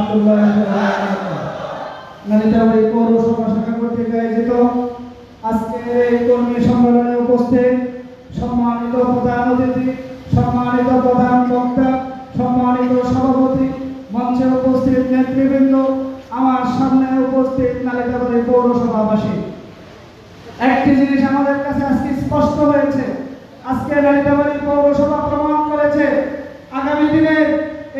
রাহমাতুল্লাহি ওয়া বারাকাতুহু। নালিতাবাড়ী পৌরসভা শাখা কর্তৃক আয়োজিত আজকের এই কর্মী সম্মেলনে উপস্থিত সম্মানিত প্রধান অতিথি, সম্মানিত প্রধান বক্তা, সম্মানিত সভাপতি, মঞ্চে উপস্থিত নেতৃবৃন্দ, আমার সামনে উপস্থিত নালিতাবাড়ী পৌরসভাবাসী, একটি জিনিস আমাদের কাছে আজকে স্পষ্ট হয়েছে। আজকে নালিতাবাড়ী পৌরসভা প্রমাণ করেছে আগামী দিনে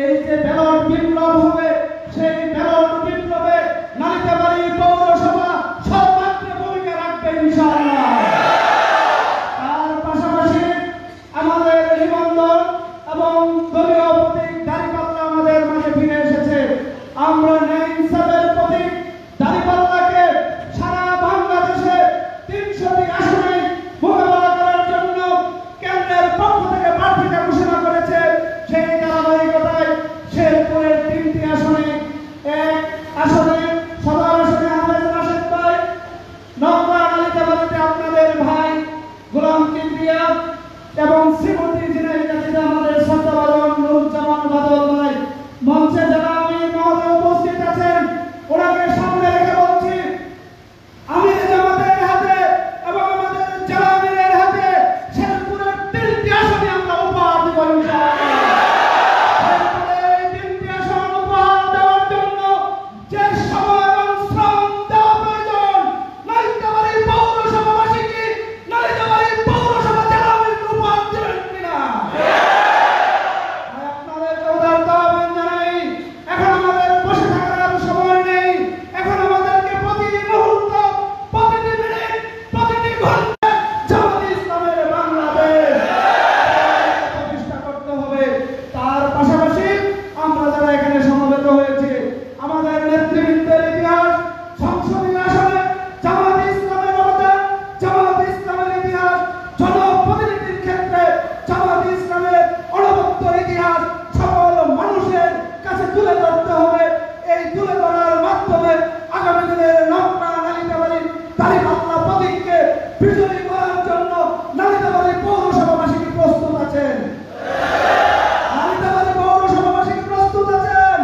এই যে ব্যালট বিপ্লব হবে, সেই ব্যালট বিপ্লবে নালিতাবাড়ী পৌরসভা সর্বাগ্রে ভূমিকা রাখবে ইনশাআল্লাহ। তার পাশাপাশি আমাদের নিবন্ধন এবং দলীয় প্রতীক দাঁড়িপাল্লা আমাদের মাঝে ফিরে এসেছে। আমরা ন্যায় ইনসাফের প্রতীক দাঁড়িপাল্লাকে সারা বাংলাদেশে ৩০০টি আসনে মোকাবেলা করার জন্য কেন্দ্রের পক্ষ থেকে প্রার্থীতা ঘোষণা করেছে। সেই ধারাবাহিকতায় শেরপুরের ৩টি আসনে, এক আসনে সদর আসনে হাফেজ রাশেদ ভাই, নওগাঁ নালিতাবাড়ীতে আপনাদের ভাই গোলাম কিবরিয়া এবং শ্রীমতী ঝিনাইদহে আমাদের শ্রদ্ধাভাজন নুরুজ্জামান বাদল ভাই। মঞ্চে যারা আমির মহোদয় উপস্থিত আছেন, ওনাকে সামনে রেখে বলছি, আমির জামাতের হাতে এবং আমাদের জেলা আমিরের হাতে শেরপুরের ৩টি আসনে আমরা উপহার দেব ইনশাআল্লাহ। শেরপুরের এই ৩টি আসন উপহার দেওয়ার জন্য যে সময় এবং শ্রম দেওয়া প্রয়োজন, নালিতাবাড়ী পৌরসভাবাসী কি নালিতাবাড়ী পৌরসভা জেলা আমিরকে উপহার দেবেন কিনা? আপনাদেরকে উদারত আহ্বান জানাই, এখন আমাদের বসে থাকার সময় নেই। এখন আমাদেরকে প্রতি মুহূর্ত, প্রতিটি মিনিট, প্রতিটি ঘন্টা জামাতে ইসলামের বাংলাদেশ প্রতিষ্ঠা করতে হবে। তার পাশাপাশি আমরা যারা এখানে সমবেত হয়েছে, আমাদের নেতৃবৃন্দের ইতিহাস, সংসদীয় আসনে জামাতে ইসলামের অবদান, জামাতে ইসলামের ইতিহাস, জনপ্রতিনিধির ক্ষেত্রে জামাতে ইসলামের অনবদ্য ইতিহাস সকল মানুষের কাছে তুলে ধরতে হবে। এই তুলে ধরার মাধ্যমে আগামী দিনের নওগাঁ নালিতাবাড়ী দাঁড়িপাল্লা প্রতীককে বিজয়ী করার জন্য নালিতাবাড়ী পৌরসভাবাসী কি প্রস্তুত আছেন? নালিতাবাড়ী পৌরসভাবাসী কি প্রস্তুত আছেন?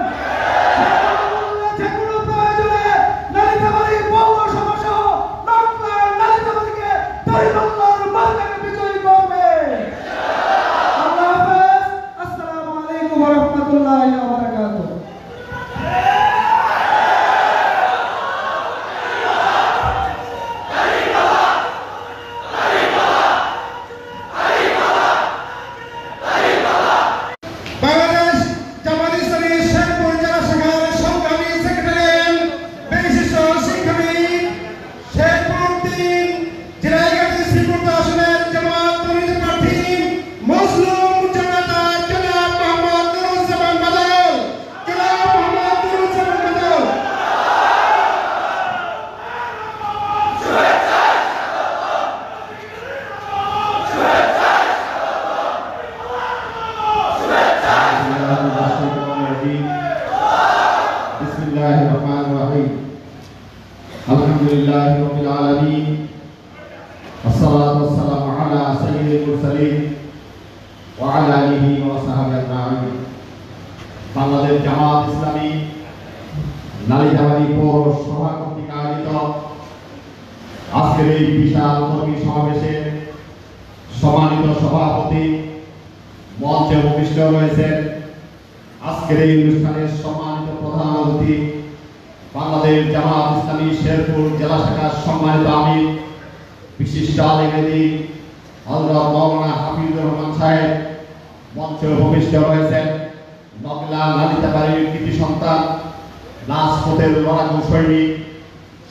যে কোনো প্রয়োজনে নালিতাবাড়ী পৌরসভা সহ নওগাঁ নালিতাবাড়ীকে দাঁড়িপাল্লার মার্কাকে বিজয়ী করবে। আল্লাহ হাফেজ। আসসালামু আলাইকুম ওয়া রাহমাতুল্লাহি ওয়া বারাকাতুহু। বাংলাদেশ জামাত ইসলামী শেরপুর জেলা শাখার সংগ্রামী সেক্রেটারি, বিশিষ্ট শিক্ষাবিদ, শেরপুর ৩ ঝিনাইদহ শ্রীপুর আসনের জামাত মনোনীত প্রার্থী মজলুম জনতা জনাব মোহাম্মদ নুরুজ্জামান বাদল, জনাব মোহাম্মদ নুরুজ্জামান বাদল। बिस्मिल्लाहिर्रहमानिर्रहीम अल्हम्दुलिल्लाहि रब्बिल आलामीन अस्सलातु वस्सलामु अला सय्यिदिल मुरसालिन ওয়া আলা আলিহি ওয়া সাহবিহি আজমাইন। বাংলাদেশ জামাত ইসলামী নালিতাবাড়ী পৌরসভা কর্তৃক আয়োজিত আজকের এই বিশাল কর্মী সমাবেশে সম্মানিত সভাপতি, মঞ্চে উপবিষ্ট রয়েছেন আজকের এই অনুষ্ঠানের সম্মানিত প্রধান অতিথি, বাংলাদেশ জামাত ইসলামী শেরপুর জেলা শাখার সম্মানিত আমির, বিশিষ্ট আলেম হযরত মাওলানা হাফিজুর রহমান সাহেব, মঞ্চে উপবিষ্ট রয়েছেন নওগাঁ নালিতাবাড়ীর কৃতি সন্তান, রাজপথের লড়াকু সৈনিক,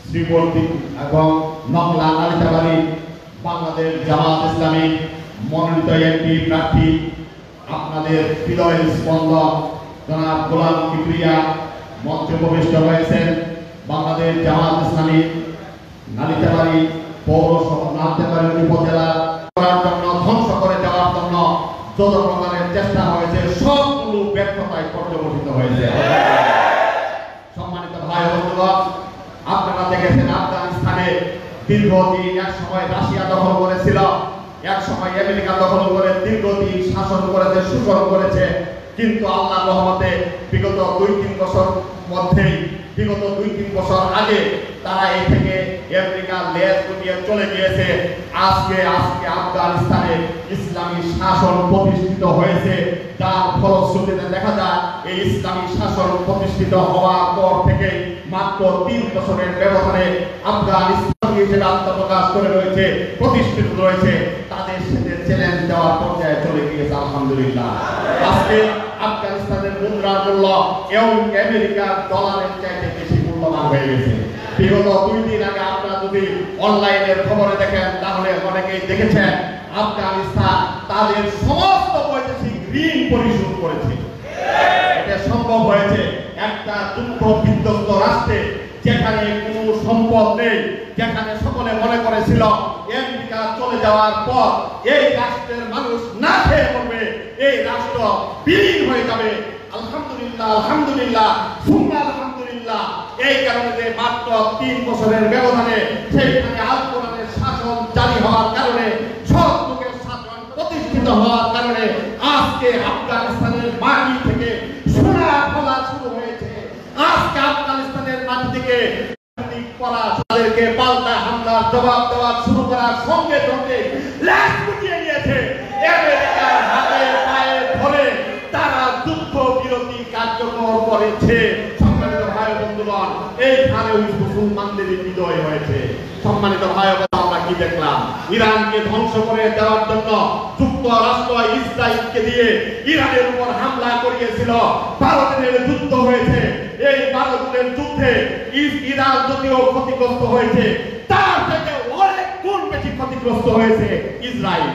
শ্রীবর্তী এবং নওগাঁ নালিতাবাড়ী বাংলাদেশ জামাত ইসলামী মনোনীত এমপি প্রার্থী, আপনাদের হৃদয়ের স্পন্দন জনাব গোলাম কিবরিয়া, মঞ্চে উপবিষ্ট রয়েছেন বাংলাদেশ জামাত ইসলামী নালিতাবাড়ী পৌরসভা, নালিতাবাড়ী উপজেলা করার জন্য, ধ্বংস করে দেওয়ার জন্য যত প্রকারের চেষ্টা হয়েছে সবগুলো ব্যর্থতায় পর্যবসিত হয়েছে। সম্মানিত ভাই ও বন্ধুগণ, আপনারা দেখেছেন আফগানিস্তানে দীর্ঘদিন এক সময় রাশিয়া দখল করেছিল, এক সময় আমেরিকা দখল করে দীর্ঘদিন শাসন করেছে, শোষণ করেছে, কিন্তু আল্লাহর রহমতে বিগত 2-3 বছর মধ্যেই বিগত 2-3 বছর আগে তারা এই থেকে আমেরিকার লেজ গুটিয়ে চলে গিয়েছে। আজকে আফগানিস্তানে ইসলামী শাসন প্রতিষ্ঠিত হয়েছে, যার ফলশ্রুতিতে দেখা যায় এই ইসলামী শাসন প্রতিষ্ঠিত হওয়ার পর থেকে মাত্র 3 বছরের ব্যবধানে আফগানিস্তান হিসেবে আত্মপ্রকাশ করে রয়েছে, প্রতিষ্ঠিত রয়েছে, তাদের সাথে চ্যালেঞ্জ দেওয়ার পর্যায়ে চলে গিয়েছে। আলহামদুলিল্লাহ, আজকে আফগানিস্তানের মুদ্রার মূল্য এবং আমেরিকার ডলারের চাইতে বেশি মূল্যবান হয়ে গেছে। বিগত 2 দিন আগে আপনারা যদি অনলাইনের খবরে দেখেন তাহলে অনেকেই দেখেছেন আফগানিস্তান তাদের সমস্ত বৈদেশিক ঋণ পরিশোধ করেছে। এটা সম্ভব হয়েছে একটা যুদ্ধ বিধ্বস্ত রাষ্ট্রে, যেখানে কোনো সম্পদ নেই, যেখানে সকলে মনে করেছিল আমেরিকা চলে যাওয়ার পর এই রাষ্ট্রের মানুষ না খেয়ে পড়বে, এই রাষ্ট্র বিলীন হয়ে যাবে। আলহামদুলিল্লাহ, আলহামদুলিল্লাহ, সুন্নাহ আলহামদুলিল্লাহ, এই কারণে যে মাত্র 3 বছরের ব্যবধানে সেইখানে আল কোরআনের শাসন জারি হওয়ার কারণে, সৎ লোকের শাসন প্রতিষ্ঠিত হওয়ার কারণে আজকে আফগানিস্তানের মাটি থেকে সোনা ফলা শুরু হয়েছে। আজকে আফগানিস্তানের মাটি থেকে তাদেরকে পাল্টা হামলার জবাব দেওয়া শুরু করার সঙ্গে সঙ্গে লাশ গুটিয়ে নিয়েছে। আমেরিকার হাতে পায়ে ধরে তারা যুদ্ধ বিরতি কার্যকর করেছে। সম্মানিত ভাই বন্ধুগণ, এইখানে মুসলমানদের বিজয় হয়েছে। সম্মানিত ভাই বোনেরা, আমরা কি দেখলাম? ইরানকে ধ্বংস করে দেওয়ার জন্য যুক্তরাষ্ট্র ইসরায়েলকে দিয়ে ইরানের উপর হামলা করিয়েছিল। 12 দিনের যুদ্ধ হয়েছে। এই 12 দিনের যুদ্ধে ইরান যদিও ক্ষতিগ্রস্ত হয়েছে, তার থেকে অনেক গুণ বেশি ক্ষতিগ্রস্ত হয়েছে ইসরায়েল।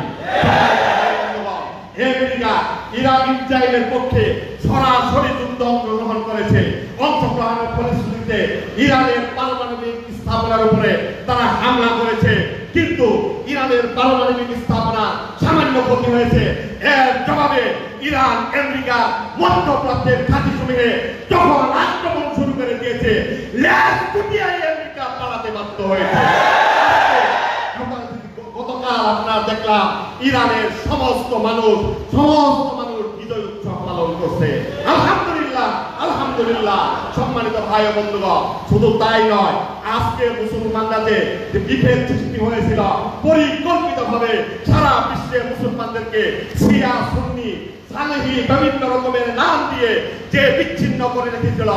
আমেরিকা ইরান ইসরায়েলের পক্ষে সরাসরি যুদ্ধ অংশগ্রহণ করেছে। অংশগ্রহণের ফলশ্রুতিতে ইরানের পারমাণবিক স্থাপনার উপরে তারা হামলা করেছে, কিন্তু ইরানের পারমাণবিক স্থাপনা সামান্য ক্ষতি হয়েছে। এর জবাবে ইরান আমেরিকা মধ্যপ্রাচ্যের ঘাঁটিসমূহে যখন আক্রমণ শুরু করে দিয়েছে, লেজ গুটিয়ে আমেরিকা পালাতে বাধ্য হয়েছে। গতকাল আপনারা দেখলাম ইরানের সমস্ত মানুষ বিজয় উৎসব পালন করছে। আলহামদুলিল্লাহ, আলহামদুলিল্লাহ। সম্মানিত ভাই ও বন্ধুগণ, শুধু তাই নয়, আজকে মুসলমানরা যে বিভেদ সৃষ্টি হয়েছিল পরিকল্পিতভাবে সারা বিশ্বে মুসলমানদেরকে শিয়া সুন্নি সালেহি বিভিন্ন রকমের নাম দিয়ে যে বিচ্ছিন্ন করে রেখেছিল,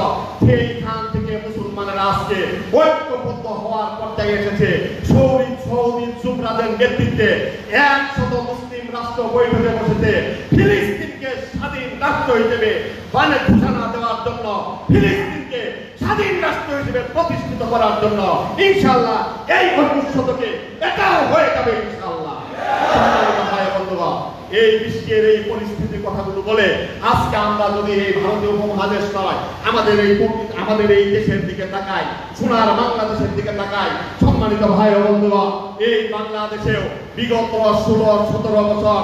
সেইখান থেকে মুসলমানেরা আজকে ঐক্যবদ্ধ হওয়ার পর্যায়ে এসেছে। সৌদি যুবরাজের নেতৃত্বে 100 মুসলিম রাষ্ট্র বৈঠকে বসেছে ফিলিস্তিনকে স্বাধীন রাষ্ট্র হিসেবে ঘোষণা দেওয়ার জন্য, ফিলিস্তিনকে স্বাধীন রাষ্ট্র হিসেবে প্রতিষ্ঠিত করার জন্য। ইনশাআল্লাহ এই 21 শতকে এটাও হয়ে যাবে ইনশাআল্লাহ। সম্মানিত ভাই বন্ধুগণ, এই বিশ্বের এই পরিস্থিতির কথাগুলো বলে আজকে আমরা যদি এই ভারতীয় উপমহাদেশ নয়, আমাদের এই দেশের দিকে তাকাই, সোনার বাংলাদেশের দিকে তাকাই, সম্মানিত ভাই ও বন্ধুগণ, এই বাংলাদেশেও বিগত 16-17 বছর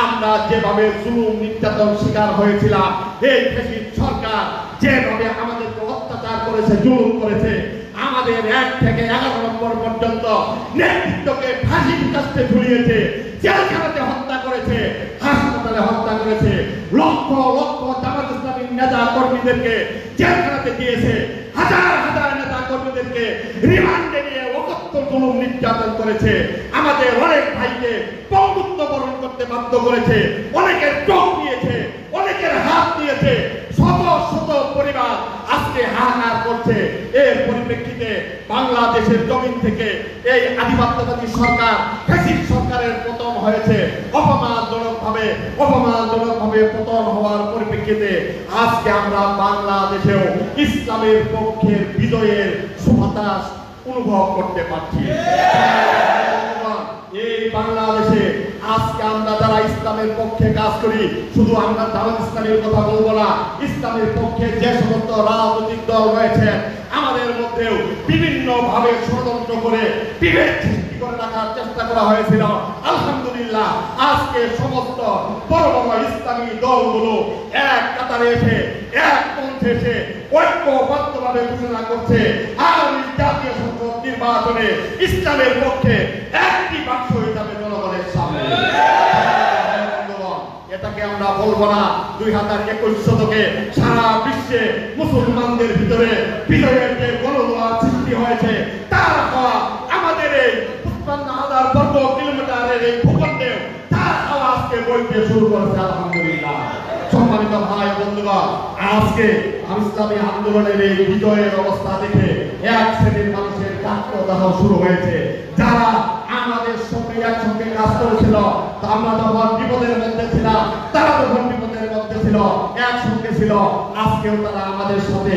আমরা যেভাবে জুলুম নির্যাতন শিকার হয়েছিলাম, এই ফ্যাসিস্ট সরকার যেভাবে আমাদেরকে অত্যাচার করেছে, জুলুম করেছে, আমাদের 1 থেকে 11 নম্বর পর্যন্ত নেতৃত্বকে ফাঁসির কাছে ঝুলিয়েছে, জেলখানাতে হত্যা করেছে, হাসপাতালে হত্যা করেছে, লক্ষ লক্ষ জামাত ইসলামী নেতা কর্মীদেরকে জেলখানাতে দিয়েছে, হাজার হাজার নেতা কর্মীদেরকে রিমান্ডে নিয়ে অকথ্য জুলুম নির্যাতন করেছে, আমাদের অনেক ভাইকে পঙ্গুত্ব বরণ করতে বাধ্য করেছে, অনেকের চোখ নিয়েছে, অনেকের হাত নিয়েছে, শত শত পরিবার আজকে হাহাকার করছে। এর পরিপ্রেক্ষিতে বাংলাদেশের জমিন থেকে এই আধিপত্যবাদী সরকার, ফ্যাসিস্ট সরকারের পতন হয়েছে। অপমানজনকভাবে পতন হওয়ার পরিপ্রেক্ষিতে আজকে আমরা বাংলাদেশেও ইসলামের পক্ষের বিজয়ের সুবাতাস অনুভব করতে পারছি। এই বাংলাদেশে আজকে আমরা যারা ইসলামের পক্ষে কাজ করি, শুধু আমরা জামাত ইসলামের কথা বলবো না, ইসলামের পক্ষে যে সমস্ত রাজনৈতিক দল রয়েছে আমাদের মধ্যেও বিভিন্ন ভাবে ষড়যন্ত্র করে বিভেদ সৃষ্টি করে রাখার চেষ্টা করা হয়েছিল। আলহামদুলিল্লাহ, আজকে সমস্ত বড় বড় ইসলামী দলগুলো এক কাতারে এসে, এক মঞ্চে এসে ঐক্যবদ্ধভাবে ঘোষণা করছে আগামী জাতীয় সংসদ নির্বাচনে ইসলামের পক্ষে একটি বাক্স হয়ে যাবে জনগণের সামনে। এটাকে আমরা আমরা বলবো না 2021 শতকে সারা বিশ্বে মুসলমানদের ভিতরে বিজয়ের যে গণদোয়ার সৃষ্টি হয়েছে তার হওয়া আমাদের এই 55,000 বর্গ কিলোমিটারের এই ভূখণ্ডে তার আওয়াজকে বইতে শুরু করেছে আলহামদুলিল্লাহ। সম্মানিত ভাই বন্ধুগণ, আজকে ইসলামী আন্দোলনের এই বিজয়ের অবস্থা দেখে এক শ্রেণীর মানুষের কাঠদাহ শুরু হয়েছে, যারা আমাদের সঙ্গে একসঙ্গে কাজ করেছিল, আমরা যখন বিপদের মধ্যে ছিলাম, তারা যখন বিপদের মধ্যে ছিল, একসঙ্গে ছিল, আজকেও তারা আমাদের সাথে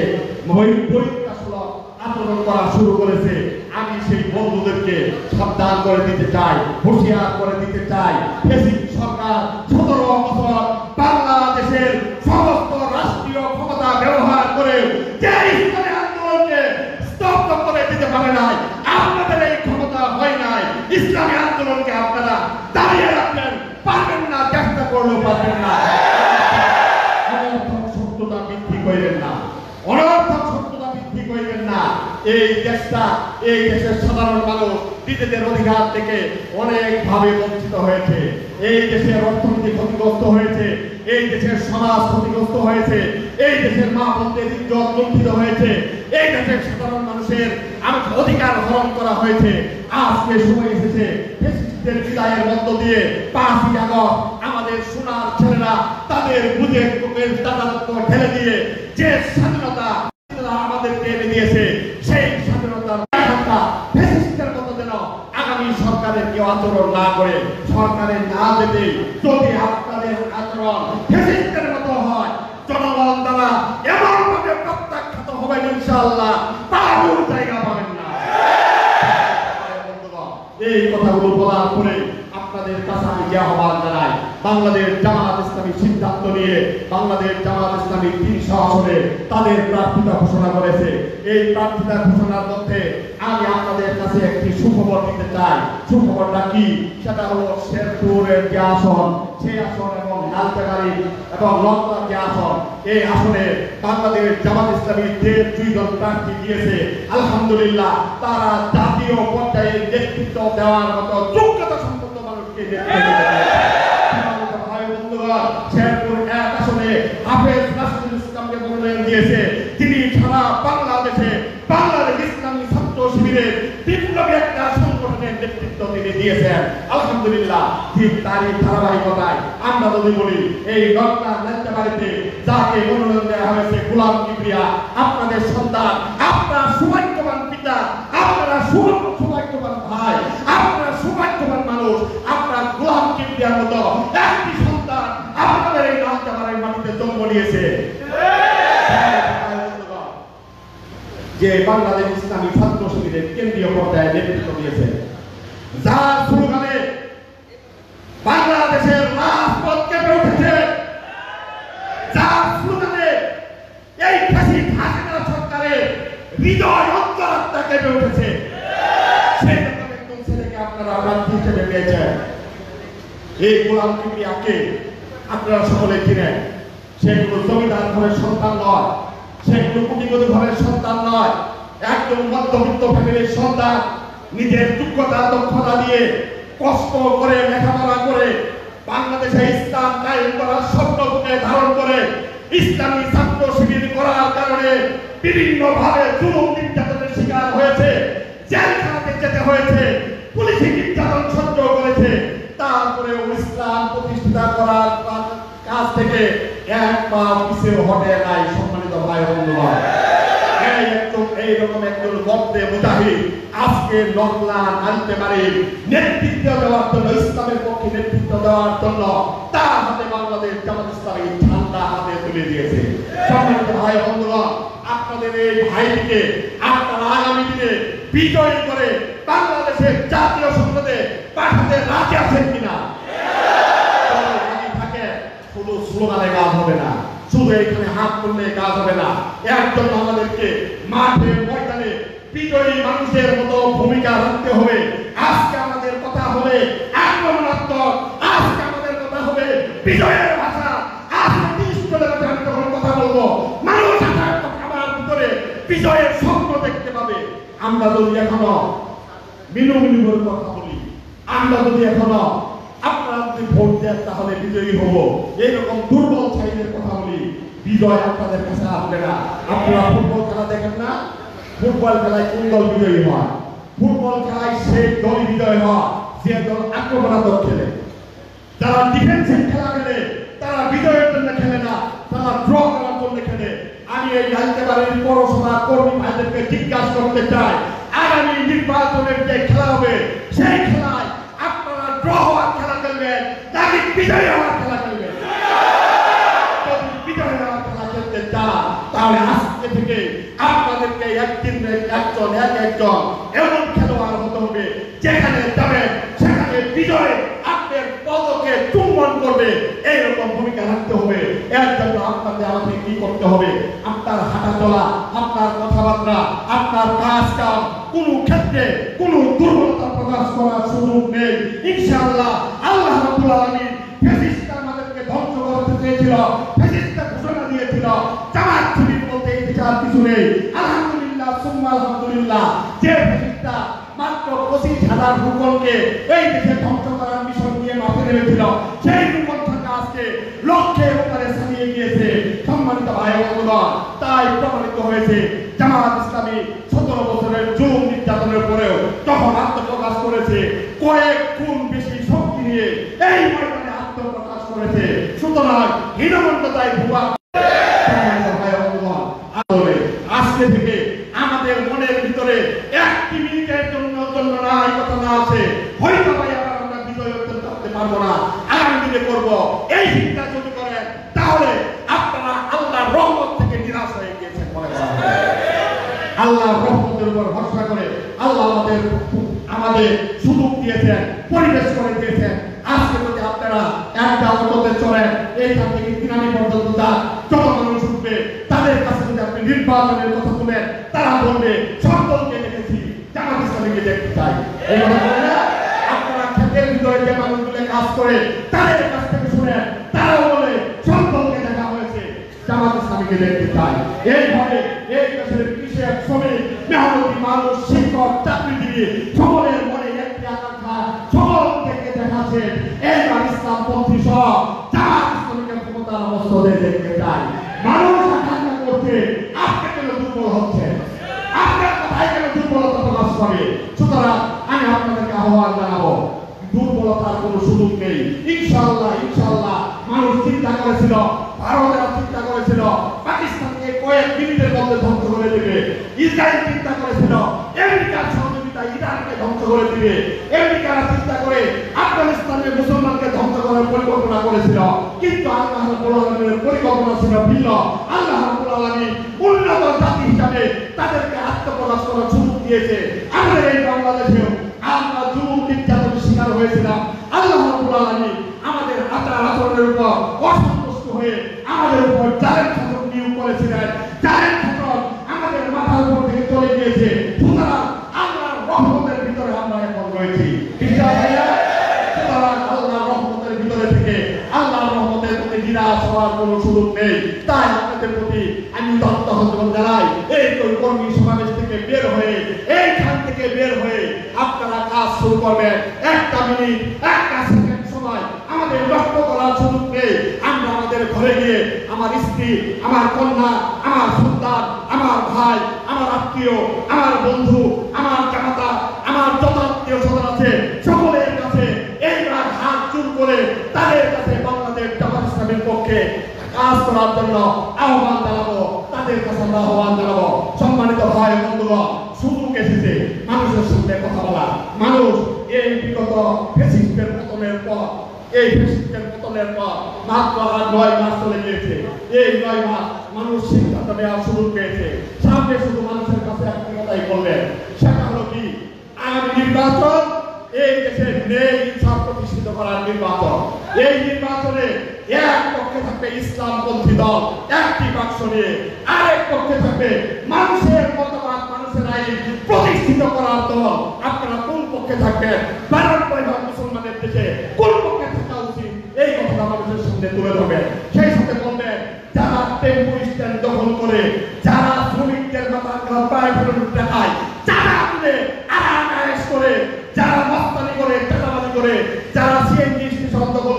বহিঃপ্রকাশমূলক আচরণ করা শুরু করেছে। আমি সেই বন্ধুদেরকে সাবধান করে দিতে চাই, হুঁশিয়ার করে দিতে চাই, ফ্যাসিস্ট সরকার 17 বছর বাংলাদেশের সমস্ত রাষ্ট্রীয় ক্ষমতা ব্যবহার করে যে ইসলামী আন্দোলনকে স্তব্ধ করে দিতে পারে নাই, আপনাদের এই ক্ষমতা হয় নাই, ইসলামী আন্দোলনকে আপনারা দাঁড়িয়ে রাখবেন পারবেন না, চেষ্টা করলেও পারবেন না। অনর্থক শত্রুতা বৃদ্ধি করিবেন না, অনর্থক শত্রুতা বৃদ্ধি করিবেন না। এই দেশটা, এই দেশের সাধারণ মানুষ নিজেদের অধিকার থেকে অনেকভাবে বঞ্চিত হয়েছে। এই দেশের অর্থনীতি ক্ষতিগ্রস্ত হয়েছে, এই দেশের সমাজ ক্ষতিগ্রস্ত হয়েছে, এই দেশের মা বোনদের ইজ্জত লুণ্ঠিত হয়েছে, এই দেশের সাধারণ মানুষের অধিকার হরণ করা হয়েছে। আজকে সময় এসেছে ফ্যাসিস্টদের বিদায়ের মধ্য দিয়ে 5ই আগস্ট আমাদের সোনার ছেলেরা তাদের বুঝের বুকের দাদাত্ব ঠেলে দিয়ে যে স্বাধীনতা আমাদেরকে এনে দিয়েছে, সেই স্বাধীনতার ফ্যাসিস্টের মতো যেন আগামী সরকারের কেউ আচরণ না করে, সরকারের না যেতে যদি আপনাদের আচরণ ফ্যাসিস্টের মতো হয়, জনগণ দ্বারা এমন ভাবে প্রত্যাখ্যাত হবে ইনশাআল্লাহ, তার জায়গা পাবেন না। এই কথাগুলো বলার পরে আপনাদের কাছে আমি আহ্বান জানাই, বাংলাদেশ জামাত ইসলামী সিদ্ধান্ত নিয়ে বাংলাদেশ জামাত ইসলামী 300 আসনে তাদের প্রার্থিতা ঘোষণা করেছে। এই প্রার্থিতা ঘোষণার মধ্যে আমি আপনাদের কাছে একটি সুখবর দিতে চাই। সুখবরটা কি? সেটা হলো শেরপুরের যে আসন, সেই আসন এবং লালচাগাড়ি এবং লংকার যে আসন, এই আসনে বাংলাদেশ জামাত ইসলামী যে 2 জন প্রার্থী দিয়েছে, আলহামদুলিল্লাহ তারা জাতীয় পর্যায়ে নেতৃত্ব দেওয়ার মতো যোগ্যতা সম্পন্ন মানুষকে নেতৃত্ব দিতে শেরপুর 1 আসনে হাফেজ রাশিদুল ইসলামকে মনোনয়ন দিয়েছে। তিনি সারা বাংলাদেশে বাংলাদেশ ইসলামী ছাত্র শিবিরের বিপ্লবী একটা সংগঠনের নেতৃত্ব তিনি দিয়েছেন। আলহামদুলিল্লাহ, ঠিক তারই ধারাবাহিকতায় আমরা যদি বলি এই নকলা নেত্রবাড়িতে যাকে মনোনয়ন দেওয়া হয়েছে গোলাম কিবরিয়া, আপনাদের সন্তান, আপনার সৌভাগ্যবান পিতা, আপনারা সৌভাগ্যবান ভাই, আপনারা সৌভাগ্যবান মানুষ, আপনার গোলাম কিবরিয়ার মতো একটি সন্তান আপনাদের এই নালচাপাড়ার মাটিতে জন্ম নিয়েছে, যে বাংলাদেশ ইসলামী ছাত্র শিবিরের কেন্দ্রীয় পর্যায়ে নেতৃত্ব দিয়েছে, যার স্লোগানে বাংলাদেশের রাজপথ কেঁপে উঠেছে, যার স্লোগানে এই ফ্যাসিস্ট হাসিনা সরকারের হৃদয় অন্তরাত্মা কেঁপে উঠেছে, সেই রকম একজন ছেলেকে আপনারা প্রার্থী হিসেবে পেয়েছেন। এই গোলাম কিবরিয়াকে আপনারা সকলে চিনেন। সেগুলো জমিদার ঘরের সন্তান নয়, সেগুলো কোটিপতি ঘরের সন্তান নয়, একদম মধ্যবিত্ত ফ্যামিলির সন্তান। নিজের যোগ্যতা দক্ষতা দিয়ে কষ্ট করে লেখাপড়া করে বাংলাদেশে ইসলাম কায়েম করার স্বপ্নকে ধারণ করে ইসলামী ছাত্র শিবির করার কারণে বিভিন্ন ভাবে জুলুম নির্যাতনের শিকার হয়েছে, জেলখানাতে যেতে হয়েছে, পুলিশি নির্যাতন সহ্য করেছে। তারপরেও ইসলাম প্রতিষ্ঠা করার কাজ থেকে এক পা পিছিয়ে হটে নাই। সম্মানিত ভাই বন্ধুগণ, এইরকম একজন বন্দে মুজাহিদ আজকে নকলা নালচাপাড়ির নেতৃত্ব দেওয়ার জন্য, ইসলামের পক্ষে নেতৃত্ব দেওয়ার জন্য তার হাতে বাংলাদেশ জামাত ইসলামী ঝান্ডা হাতে তুলে দিয়েছে। সম্মানিত ভাই বন্ধুগণ, আপনাদের এই ভাইটিকে আপনারা আগামী দিনে বিজয়ী করে বাংলাদেশের জাতীয় সংসদে পাঠাতে রাজি আছেন কিনা? শুধু স্লোগানে কাজ হবে না, শুধু এখানে হাত তুললে কাজ হবে না, এর জন্য আমাদেরকে মাঠে ময়দানে বিজয়ী মানুষের মতো ভূমিকা রাখতে হবে। আজকে আমাদের কথা হবে আক্রমণাত্মক, আজকে আমাদের কথা হবে বিজয়ের ভাষা। আজকে 30 জনের মধ্যে আমি যখন কথা বলবো, মানুষ আমার ভিতরে বিজয়ের স্বপ্ন দেখতে পাবে। আমরা যদি এখনো মিনু মিনু করে কথা বলি, আমরা যদি এখনো আপনারা যদি ভোট দেন তাহলে বিজয়ী হব, এইরকম দুর্বল সাইডের কথা বলি, বিজয় আপনাদের কাছে আসবে না। আপনারা ফুটবল খেলা দেখেন না? ফুটবল খেলায় কোন দল বিজয়ী হয়? ফুটবল খেলায় সেই দল বিজয় হয় যে দল আক্রমণাত্মক খেলে। যারা ডিফেন্সিভ খেলা খেলে তারা বিজয়ের জন্য খেলে না, তারা ড্র করার জন্য খেলে। আমি এই রাজবাড়ির পৌরসভা কর্মী ভাইদেরকে জিজ্ঞাসা করতে চাই, আগামী নির্বাচনের যে খেলা হবে সেই খেলায় আপনারা ড্র হওয়ার খেলা খেলবেন নাকি বিজয় হওয়ার খেলা খেলবেন? যদি বিজয় হওয়ার খেলা খেলতে চান তাহলে আজকে থেকে আপনাদেরকে একজন এমন খেলোয়াড় হতে হবে যেখানে যাবেন সেখানে বিজয় আপনার পদকে চুম্বন করবে, এইরকম ভূমিকা রাখতে হবে। এর জন্য আমাদের কি করতে হবে? আপনার হাঁটা চলা, আপনার কথাবার্তা, আপনার কাজ কাম কোন ক্ষেত্রে কোন দুর্বলতা প্রকাশ করার সুযোগ নেই। ইনশাআল্লাহ আল্লাহ রাব্বুল আলামিন ফ্যাসিস্ট আমাদেরকে ধ্বংস করতে চেয়েছিল, ফ্যাসিস্ট ঘোষণা দিয়েছিল, জামাত শিবির বলতে এই বিচার কিছু নেই। আলহামদুলিল্লাহ সুম্মা আলহামদুলিল্লাহ, যে ফ্যাসিস্টটা মাত্র 25,000 রুকনকে এই দেশে ধ্বংস করার মিশন নিয়ে মাঠে নেমেছিল, সেই রুকন থেকে আজকে লক্ষ্যের উপরে ছাড়িয়ে গিয়েছে। সম্মানিত ভাই ও বন্ধুগণ, তাই প্রমাণিত হয়েছে জামাত ইসলামী 17 বছরের জুলুম নির্যাতনের পরেও তখন আত্মপ্রকাশ করেছে, কয়েক গুণ বেশি শক্তি নিয়ে এই ময়দানে আত্মপ্রকাশ করেছে। সুতরাং হীনমন্যতায় ভুয়া আজকে থেকে আমাদের মনের ভিতরে একটি মিনিটের জন্য না এই কথা না আছে, হয়তো ভাই আমরা বিজয় অর্জন করতে পারবো না, আগামী দিনে করব, এই চিন্তা যদি করেন তাহলে আপনারা আল্লাহর রহমত থেকে নিরাশ হয়ে গিয়েছেন মনে করেন। আল্লাহর রহমতের উপর ভরসা করে আল্লাহ আমাদের সুযোগ দিয়েছেন, পরিবেশ করে দিয়েছেন। আজকে যদি আপনারা একটা অটোতে চলেন, এইখান থেকে তিনানি পর্যন্ত যান, যত মানুষ উঠবে তাদের কাছে যদি আপনি নির্বাচনের কথা বলেন তারা বলবে সব দলকে দেখেছি, জামাত ইসলামীকে দেখতে চাই। এই কথা বললে আপনারা ক্ষেতের ভিতরে যে মানুষগুলো কাজ করে তাদের কাছ থেকে শুনেন, তারা বলে সব দলকে দেখা হয়েছে, জামাত ইসলামীকে দেখতে চাই। এইভাবে এই দেশের কৃষক, শ্রমিক, মেহনতি মানুষ, শিক্ষক, চাকরিজীবী সকলের মনে একটি আকাঙ্ক্ষা, সকল থেকে দেখাচ্ছে এইবার ইসলামপন্থী সহ জামাত ইসলামীকে ক্ষমতার অবস্থায় দেখতে চাই। মানুষ আকাঙ্ক্ষা করছে, আপনি কেন দুর্বল হচ্ছেন? আপনার কথায় কেন দুর্বলতা প্রকাশ করে? সুতরাং আমি আপনাদেরকে আহ্বান জানাবো, দুর্বলতার কোনো সুযোগ নেই। ইনশাআল্লাহ ইনশাআল্লাহ মানুষ চিন্তা করেছিল, ভারতেরা চিন্তা করেছিল পাকিস্তানকে কয়েক মিনিটের মধ্যে ধ্বংস করে দেবে, ইসরায়েল চিন্তা করেছিল আমেরিকার সহযোগিতায় ইরানকে ধ্বংস করে দিবে, আমেরিকারা চিন্তা করে আফগানিস্তানের মুসলমানকে ধ্বংস করার পরিকল্পনা করেছিল, কিন্তু আল্লাহ রাব্বুল আলামিনের পরিকল্পনা ছিল ভিন্ন। আল্লাহ রাব্বুল আলামিন উন্নত জাতি হিসাবে তাদেরকে আত্মপ্রকাশ করার সুযোগ দিয়েছে। আমাদের এই বাংলাদেশেও আমরা জুলুম নির্যাতনের শিকার হয়েছিলাম। আল্লাহ রাব্বুল আলামিন আমাদের আচার আচরণের উপর অসন্তুষ্ট হয়ে আমাদের উপর জালেম শাসন নিয়োগ করেছিলেন। জালেম শাসন আমাদের মাথার উপর থেকে চলে গিয়েছে। সুতরাং আল্লাহর রহমতের ভিতরে আমরা এখন রয়েছি। সুতরাং আল্লাহর রহমতের ভিতরে থেকে আল্লাহর রহমতের প্রতি নিরাশ হওয়ার কোনো সুযোগ নেই। তাই আপনাদের প্রতি আমি উদাত্ত আহ্বান জানাই, এই কর্মী সমাবেশ থেকে বের হয়ে, এইখান থেকে বের হয়ে আপনারা কাজ শুরু করবেন। একটা মিনিট, একটা সেকেন্ড সময় আমাদের নষ্ট করার সুযোগ নেই। আমরা আমাদের ঘরে গিয়ে আমার স্ত্রী, আমার কন্যা, আমার সন্তান, আমার ভাই, আমার আত্মীয়, আমার বন্ধু, আমার জামাতা, আমার যত আত্মীয় স্বজন আছে সকলের কাছে এইবার হাত জোর করে তাদের কাছে বাংলাদেশ জামাত ইসলামের পক্ষে কাজ করার জন্য আহ্বান জানাবো, তাদের কাছে আমরা আহ্বান জানাবো। সম্মানিত ভাই বন্ধুগণ, সুযোগ এসেছে মানুষের সঙ্গে কথা বলা। মানুষ এই বিগত ফ্যাসিস্টের পতনের পর, এই ফ্যাসিস্টের পতনের পর মাত্র 9 মাস চলে গিয়েছে। এই 9 মাস মানুষ সিদ্ধান্ত নেওয়ার সুযোগ পেয়েছে। সামনে শুধু মানুষের কাছে একটি কথাই বললেন, সেটা হলো কি, আগামী নির্বাচন এই দেশে ন্যায় ইনসাফ প্রতিষ্ঠিত করার নির্বাচন। এই নির্বাচনে এক পক্ষে থাকবে ইসলামপন্থী দল একটি বাক্স নিয়ে, আরেক পক্ষে থাকবে মানুষের মতবাদ, মানুষের আইন প্রতিষ্ঠিত করার দল। আপনারা কোন পক্ষে থাকবেন? 92% মুসলমানের দেশে কোন পক্ষে থাকা উচিত? এই কথা মানুষের সামনে তুলে ধরবেন। সেই সাথে বলবেন, যারা টেম্পো স্ট্যান্ড দখল করে, যারা শ্রমিকদের মাথা পায়ে ফেলে দেখায়, যারা তুলে আরাম করে, যারা মস্তানি করে, চাঁদাবাজি করে, যারা সিএনজি স্টেশন দখল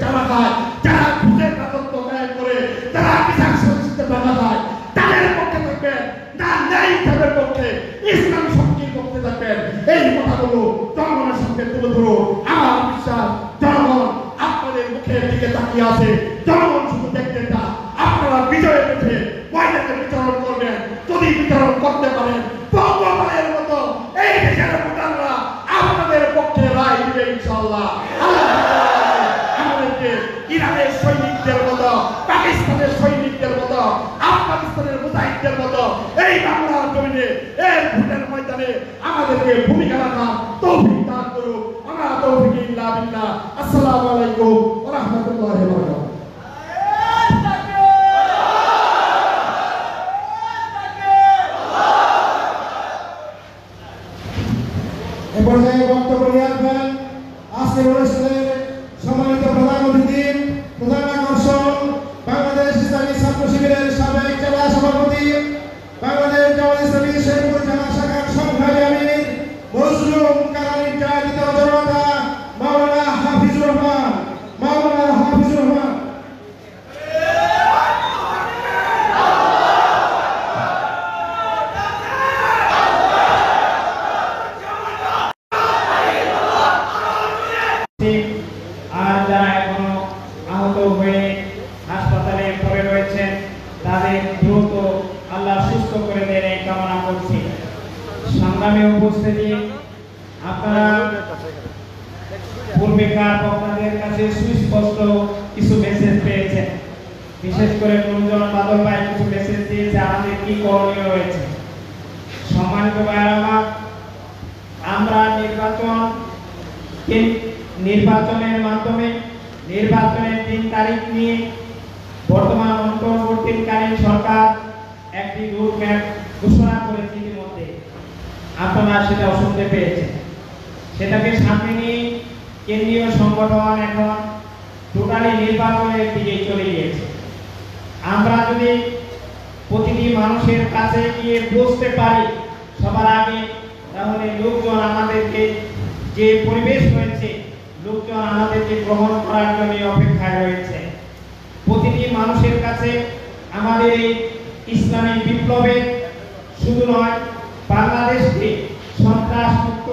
টাকা খায়, যারা ঘুষের রাজত্ব কায়েম করে, যারা বিচার সংস্থাতে টাকা খায়, তাদের পক্ষে থাকবেন না ন্যায় ইনসাফের পক্ষে, ইসলামী শক্তির পক্ষে থাকবেন। এই কথাগুলো জনগণের সামনে তুলে ধরুন। আমার বিশ্বাস জনগণ আপনাদের মুখের দিকে তাকিয়ে আছে। জনগণ শুধু দেখতে চায় আপনারা বিজয় পেতে ময়দানে বিচরণ করবেন। যদি বিচরণ করতে পারেন, বঙ্গবন্ধুর মতো এই দেশের ভোটাররা আপনাদের পক্ষে রায় দিবে ইনশাআল্লাহ। আমাদেরকে ইরানের সৈনিকদের মতো, পাকিস্তানের সৈনিকদের মতো, আফগানিস্তানের মুজাহিদদের মতো এই বাংলার জমিনে এর ভোটের ময়দানে আমাদেরকে ভূমিকা রাখার তৌফিক দান করুন। আমরা তৌফিক ইল্লা বিল্লাহ। আসসালামু আলাইকুম ওয়া রাহমাতুল্লাহি ওয়া বারাকাতুহু। এ পর্যায়ে বক্তব্য নিয়ে আসবেন আজকের অনুষ্ঠানের সম্মানিত প্রধান অতিথি, প্রধান আকর্ষণ বাংলাদেশ ইসলামী ছাত্র শিবিরের সাবেক জেলা সভাপতি, বাংলাদেশ জামাত ইসলামী শেরপুর জেলা শাখার সংগ্রামী আমির মজলুম কারা নির্যাতিত জনতা মাওলানা হাফিজুর রহমান। মাওলানা হাফিজুর রহমান। আর যারা এখনো আহত হয়ে হাসপাতালে পড়ে রয়েছেন তাদের দ্রুত আল্লাহ সুস্থ করে দেন এই কামনা করছি। সংগ্রামে উপস্থিতি, আপনারা পূর্বেকার বক্তাদের কাছে সুস্পষ্ট কিছু মেসেজ পেয়েছেন। বিশেষ করে নুরুজ্জামান বাদল ভাই কিছু মেসেজ দিয়েছে আমাদের কি করণীয় রয়েছে। সম্মানিত ভাইরা আমার, আমরা নির্বাচনের মাধ্যমে নির্বাচনের 3 তারিখ নিয়ে বর্তমান অন্তর্বর্তীকালীন সরকার একটি রুটম্যাপ ঘোষণা করেছে। ইতিমধ্যে আপনারা সেটা শুনতে পেয়েছেন। সেটাকে সামনে নিয়ে কেন্দ্রীয় সংগঠন এখন টোটালি নির্বাচনের দিকে চলে গিয়েছে। আমরা যদি প্রতিটি মানুষের কাছে গিয়ে বুঝতে পারি সবার আগে, তাহলে লোকজন আমাদেরকে, যে পরিবেশ হয়েছে, লোকজন আমাদেরকে গ্রহণ করার জন্য অপেক্ষায় রয়েছে। প্রতিটি মানুষের কাছে আমাদের এই ইসলামী বিপ্লবে শুধু নয়, বাংলাদেশকে সন্ত্রাস মুক্ত,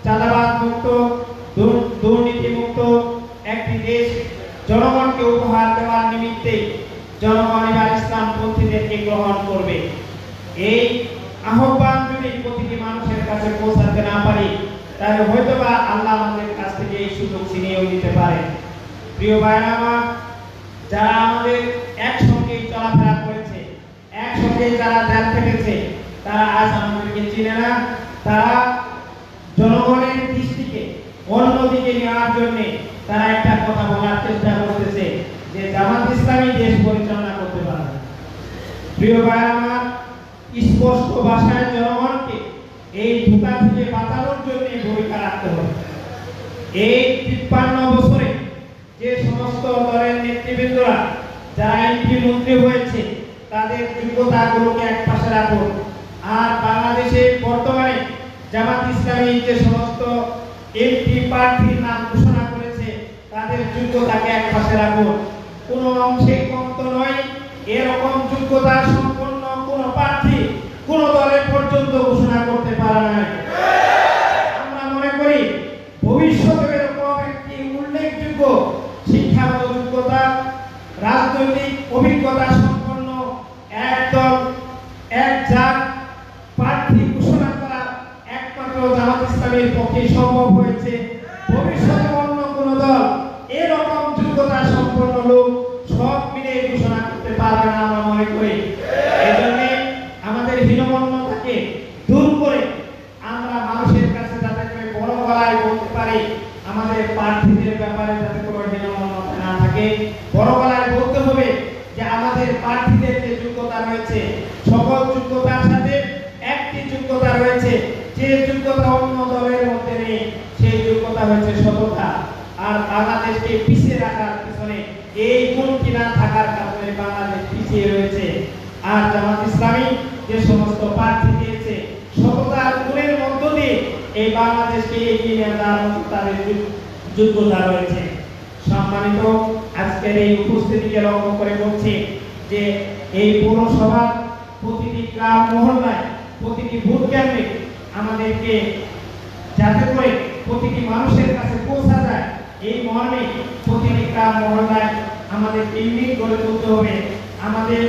চাঁদাবাদ মুক্ত, দুর্নীতি মুক্ত একটি দেশ জনগণকে উপহার দেওয়ার নিমিত্তে জনগণ এবার ইসলামপন্থীদেরকে গ্রহণ করবে। এই আহ্বান যদি প্রতিটি মানুষের কাছে পৌঁছাতে না পারি, তাহলে হয়তোবা আল্লাহ আমাদের কাছ থেকে এই সুযোগ ছিনিয়েও নিতে পারে। প্রিয় ভাইরা আমার, যারা আমাদের একসঙ্গে চলাফেরা করেছে, একসঙ্গে যারা জেল খেটেছে, তারা আজ আমাদেরকে চিনে না। তারা জনগণের দৃষ্টিকে অন্যদিকে নেওয়ার জন্য তারা একটা কথা বলার চেষ্টা করতেছে যে জামাত ইসলামী দেশ পরিচালনা করতে পারে। প্রিয় ভাইরা আমার, স্পষ্ট ভাষায় জনগণকে এই ধোঁকা থেকে বাঁচানোর জন্য ভূমিকা রাখতে হবে। এই 53 বছরে যে সমস্ত দলের নেতৃবৃন্দরা যারা এমপি মন্ত্রী হয়েছে, তাদের যোগ্যতাগুলোকে এক পাশে রাখুন। আর বাংলাদেশে বর্তমানে জামাত ইসলামী যে সমস্ত এমপি প্রার্থীর নাম ঘোষণা করেছে, তাদের যোগ্যতাকে এক পাশে রাখুন। কোনো অংশে কমতো নয়, এরকম যোগ্যতা সম্পন্ন কোন প্রার্থী কোন দলে পর্যন্ত ঘোষণা করতে পারে নাই। আমরা মনে করি ভবিষ্যতে এরকম একটি উল্লেখযোগ্য শিক্ষাগত যোগ্যতা, রাজনৈতিক অভিজ্ঞতা সম্পন্ন এক দল, এক জাত প্রার্থী ঘোষণা করা একমাত্র জামাত ইসলামের পক্ষে সম্ভব হয়েছে। ভবিষ্যতে অন্য কোন দল এরকম যোগ্যতা সম্পন্ন লোক সব মিলে ঘোষণা করতে পারবে না আমরা মনে করি। এজন্য আমাদের হীনমন্যতাকে দূর করে আমরা মানুষের কাছে যাতে করে বড় গলায় বলতে পারি, আমাদের প্রার্থীদের ব্যাপারে যাতে কোনো হীনমন্যতা না থাকে, বড় গলায় বলতে হবে যে আমাদের প্রার্থীদের যে যোগ্যতা রয়েছে, সকল যোগ্যতার সাথে একটি যোগ্যতা রয়েছে, যে যোগ্যতা অন্য দলের মধ্যে নেই, সেই যোগ্যতা হচ্ছে সততা। আর বাংলাদেশকে পিছিয়ে রাখার পিছনে এই গুণটি না থাকার কারণে বাংলাদেশ পিছিয়ে রয়েছে। আর জামাত ইসলামী যে সমস্ত প্রার্থী দিয়েছে, সততার গুণের মধ্য দিয়ে এই বাংলাদেশকে এগিয়ে নিয়ে যাওয়ার মতো তাদের যোগ্যতা রয়েছে। সম্মানিত আজকের এই উপস্থিতিকে লক্ষ্য করে বলছি যে এই পৌরসভার প্রতিটি গ্রাম মহল্লায় প্রতিটি ভোট কেন্দ্রে আমাদেরকে যাতে করে প্রতিটি মানুষের কাছে পৌঁছা যায় এই মর্মে প্রতিটি গ্রাম মহল্লায় আমাদের ইউনিট গড়ে তুলতে হবে। আমাদের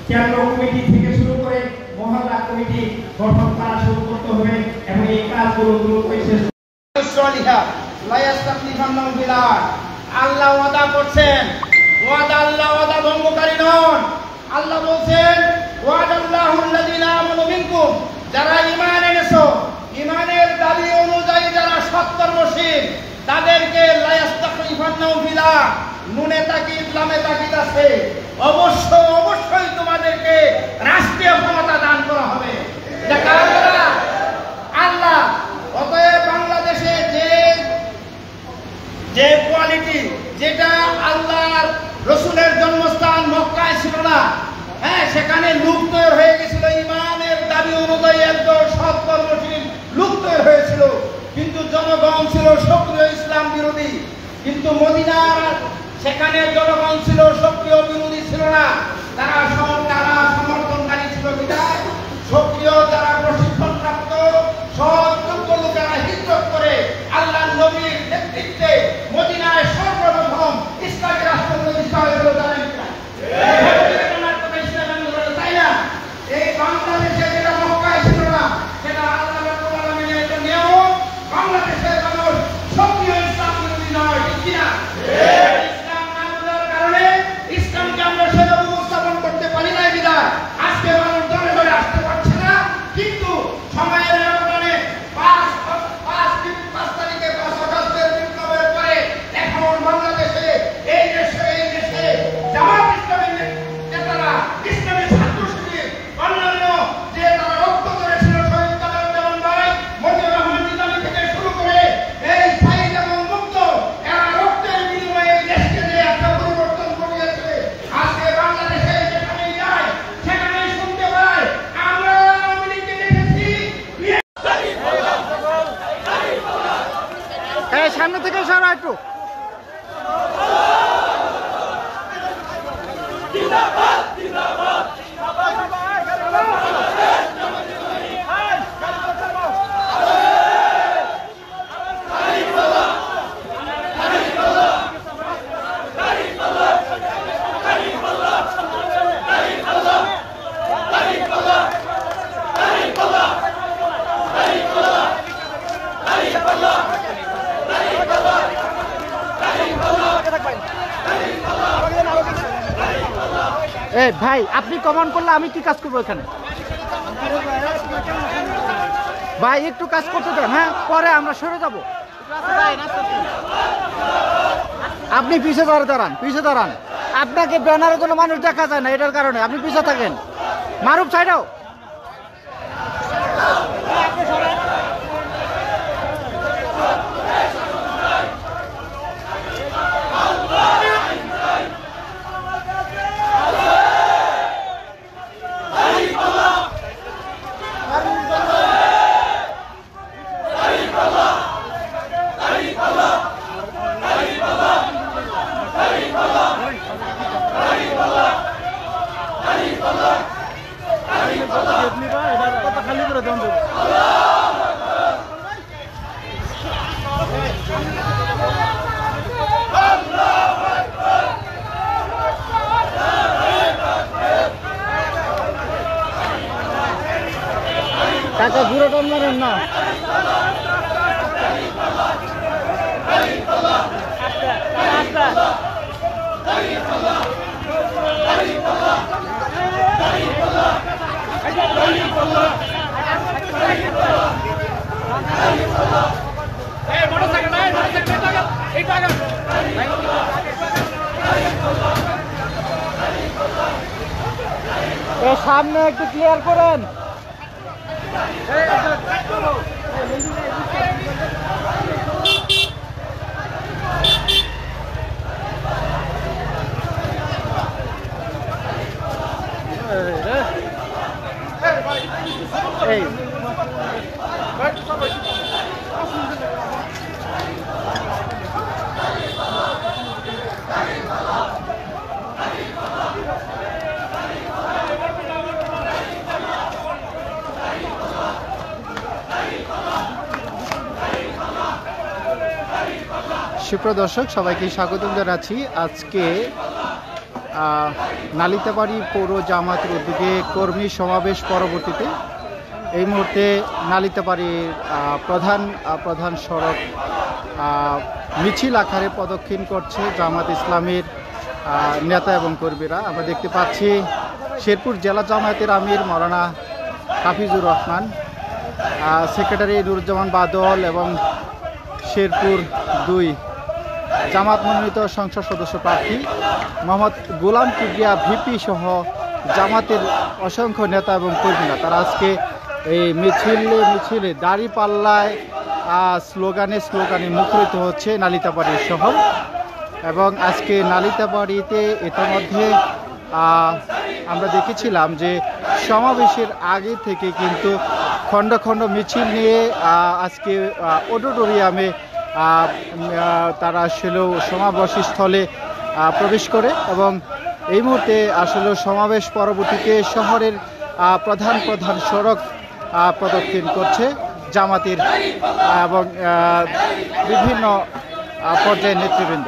কেন্দ্র কমিটি থেকে শুরু করে মহল্লা কমিটি গঠন করা শুরু করতে হবে এবং এই কাজগুলো দ্রুত শেষ আল্লাহ ওয়াদা করছেন, আল্লাহ ওয়াদা ভঙ্গকারী নন। আল্লাহ বলছেন ওয়াদাল্লাহুল্লাযীনা আমানু মিনকুম, যারা ঈমান এনেছো, ঈমানের দাবি অনুযায়ী যারা সৎকর্মশীল তাদেরকে লা ইস্তাখলিফান্নাহুম ফিল আরদ, নুনে তাকিদ লামে তাকিদ আছে, অবশ্যই তোমাদেরকে রাষ্ট্রীয় ক্ষমতা দান করা হবে। এটা কার কথা? আল্লাহ। অতএব বাংলাদেশে যে কোয়ালিটি, যেটা আল্লাহর রসুলের জন্মস্থান মক্কায় ছিল না, হ্যাঁ, সেখানে লোক তৈরি হয়ে গেছিল ঈমানের দাবি অনুযায়ী একদল সৎ কর্মশীল লোক তৈরি হয়েছিল, কিন্তু জনগণ ছিল সক্রিয় ইসলাম বিরোধী। কিন্তু মদিনার সেখানে জনগণ ছিল সক্রিয় বিরোধী ছিল না, তারা সমর্থনকারী ছিল। বিধায় সক্রিয় যারা প্রশিক্ষণপ্রাপ্ত সৎযোগ্য লোকেরা হিজরত করে আল্লাহ নবীর নেতৃত্বে মদিনায় সর্বপ্রথম ইসলামী রাষ্ট্র প্রতিষ্ঠা হয়েছিল। জানেন কিনা? তাই না? এই বাংলাদেশে যেটা মক্কায় ছিল না, সেটা আল্লাহ রাব্বুল আলামিনের একটা নিয়ম। বাংলাদেশের মানুষ সক্রিয় ইসলাম বিরোধী নয়, ঠিক কিনা? ইসলাম না বোঝার কারণে ইসলামকে আমরা সেভাবে উপস্থাপন করতে পারি নাই বিধায় আজকে মানুষ দলে দলে আসতে পারছে না। কিন্তু সময়ের ব্যবধানে 5 তারিখে 5 আগস্টের বিপ্লবের পরে এখন বাংলাদেশে এই দেশে জামাত ইসলামের নেতারা, ইসলামী ছাত্র শিবির, অন্যান্য যে তারা রক্ত করেছিল, শহীদ কাদের ভাই, মজিবুর রহমান নিজামী থেকে শুরু করে এই সাইদ এবং মুক্ত, এরা রক্তের বিনিময়ে এই দেশকে যে একটা পরিবর্তন করিয়েছে। আজকে বাংলাদেশে যেখানেই যায় সেখানেই শুনতে পাই আমরা আওয়ামী লীগকে দেখেছি। সামনে থেকে সরা একটু। এই ভাই, আপনি কমেন্ট করলে আমি কি কাজ করবো এখানে? ভাই একটু কাজ করতে দেন, হ্যাঁ, পরে আমরা সরে যাব। আপনি পিছে দাঁড়ান। আপনাকে ব্যানারের জন্য মানুষ দেখা যায় না, এটার কারণে আপনি পিছে থাকেন। মারুফ সাইডাও। কাকা ঘুরে টান মারেন না। সামনে একটু ক্লিয়ার করেন। এই সুপ্রিয় দর্শক, সবাইকে স্বাগতম জানাচ্ছি। আজকে নালিতাবাড়ি পৌর জামাতের উদ্যোগে কর্মী সমাবেশ পরবর্তীতে এই মুহূর্তে নালিতাবাড়ির প্রধান সড়ক মিছিল আকারে প্রদক্ষিণ করছে জামাত ইসলামের নেতা এবং কর্মীরা। আমরা দেখতে পাচ্ছি শেরপুর জেলা জামায়াতের আমির মাওলানা হাফিজুর রহমান, সেক্রেটারি নুরুজ্জামান বাদল এবং শেরপুর 2 জামাত মনোনীত সংসদ সদস্য প্রার্থী মোহাম্মদ গোলাম কিবরিয়া ভিপি সহ জামাতের অসংখ্য নেতা এবং কর্মীরা তারা আজকে এই মিছিলে দাঁড়িপাল্লায় স্লোগানে মুখরিত হচ্ছে নালিতাবাড়ির শহর। এবং আজকে নালিতাবাড়িতে ইতিমধ্যে আমরা দেখেছিলাম যে সমাবেশের আগে থেকে কিন্তু খণ্ড খণ্ড মিছিল নিয়ে আজকে অডিটোরিয়ামে তারা আসলে সমাবেশ স্থলে প্রবেশ করে এবং এই মুহূর্তে আসলে সমাবেশ পরবর্তীতে শহরের প্রধান সড়ক প্রদক্ষিণ করছে জামাতের এবং বিভিন্ন পর্যায়ের নেতৃবৃন্দ।